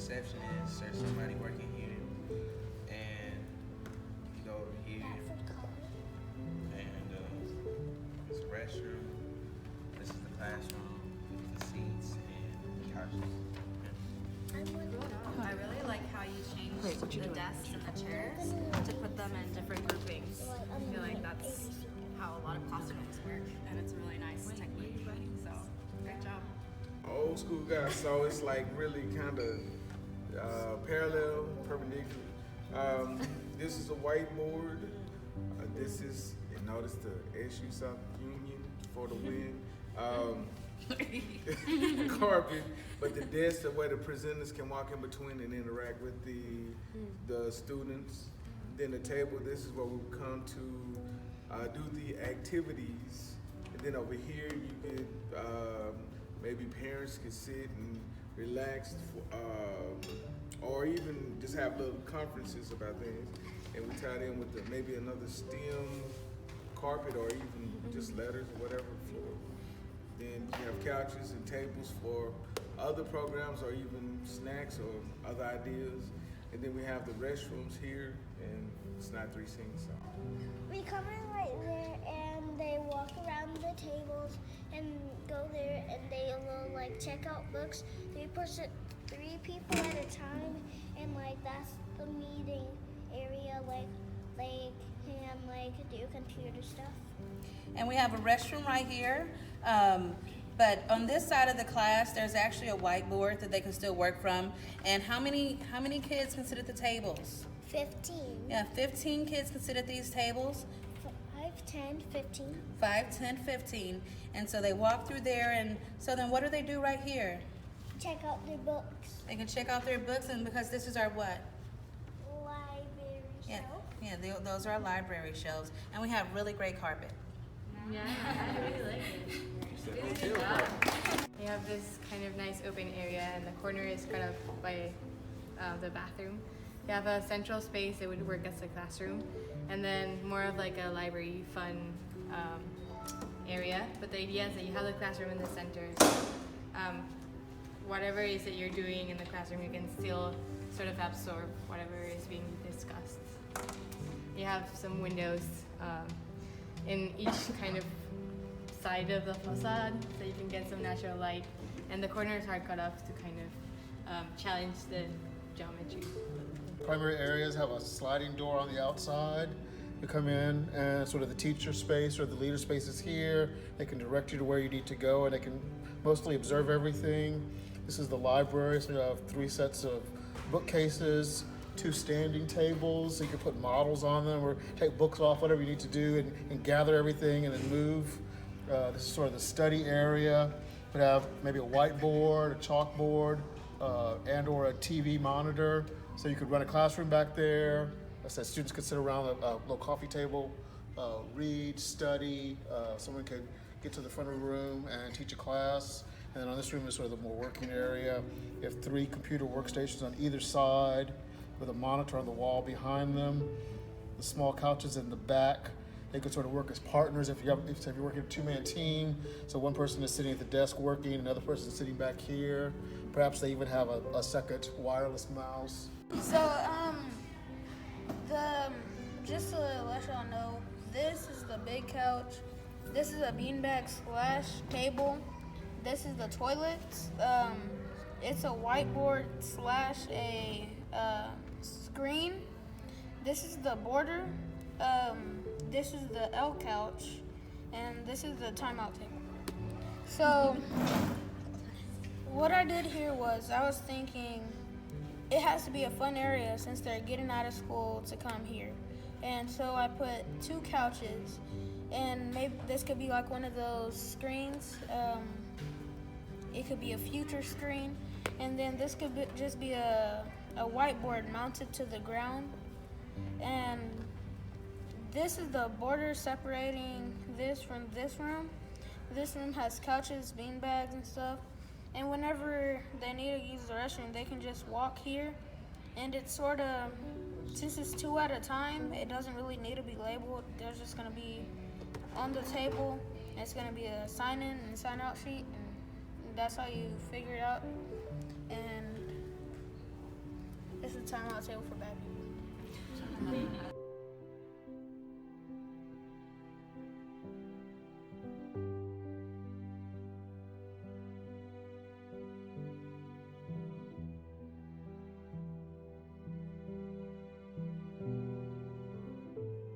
receptionist, there's somebody working here, and you go over here, and it's a restroom. This is the classroom, the seats, and couches. I really like how you changed the desks and the chairs to put them in different groupings. I feel like that's how a lot of classrooms work, and it's a really nice technique. So, great job. Old school guy, so it's like really kind of parallel, perpendicular. This is a whiteboard. This is, you notice the SU South Union for the win. Carpet, but the desk the way the presenters can walk in between and interact with the students. Then the table, this is where we come to do the activities. And then over here you could maybe parents could sit and relax, or even just have little conferences about things. And we tied in with maybe another STEM carpet or even just letters or whatever floor. Then you have couches and tables for other programs or even snacks or other ideas. And then we have the restrooms here, and it's not 3 sinks. So. We come in right there, and they walk around the tables and go there, and they will like check out books. 3 people at a time, and like that's the meeting area. Like they can like do computer stuff. And we have a restroom right here. But on this side of the class, there's actually a whiteboard that they can still work from. And how many kids can sit at the tables? 15. Yeah, 15 kids can sit at these tables. 5, 10, 15. 5, 10, 15. And so they walk through there, and so then what do they do right here? Check out their books. They can check out their books, and because this is our what? Library shelf. Yeah, those are our library shelves. And we have really great carpet. Yeah, I really like it. You have this kind of nice open area, and the corner is kind of by the bathroom. You have a central space that would work as a classroom, and then more of like a library fun area. But the idea is that you have the classroom in the center. So, whatever it is that you're doing in the classroom, you can still sort of absorb whatever is being discussed. You have some windows in each kind of side of the facade, so you can get some natural light, and the corners are cut off to kind of challenge the geometry. Primary areas have a sliding door on the outside. You come in, and sort of the teacher space or the leader space is here. They can direct you to where you need to go, and they can mostly observe everything. This is the library, so you have 3 sets of bookcases, 2 standing tables, so you can put models on them or take books off, whatever you need to do, and gather everything and then move. This is sort of the study area. We have maybe a whiteboard, a chalkboard, and or a TV monitor. So you could run a classroom back there. I said students could sit around a little coffee table, read, study. Someone could get to the front of the room and teach a class. And then on this room is sort of the more working area. You have 3 computer workstations on either side with a monitor on the wall behind them. The small couches in the back. They could sort of work as partners if you're working a 2-man team. So one person is sitting at the desk working, another person is sitting back here. Perhaps they even have a second wireless mouse. So, just to let y'all know, this is the big couch. This is a beanbag / table. This is the toilet. It's a whiteboard / a screen. This is the border. This is the L couch, and this is the timeout table. So, what I did here was I was thinking it has to be a fun area since they're getting out of school to come here. And so I put 2 couches, and maybe this could be like one of those screens. It could be a future screen, and then this could just be a whiteboard mounted to the ground. And this is the border separating this from this room. This room has couches, beanbags, and stuff. And whenever they need to use the restroom, they can just walk here. And it's sort of, since it's 2 at a time, it doesn't really need to be labeled. There's just going to be on the table. It's going to be a sign-in and sign-out sheet. And that's how you figure it out. And It's a timeout table for bad people.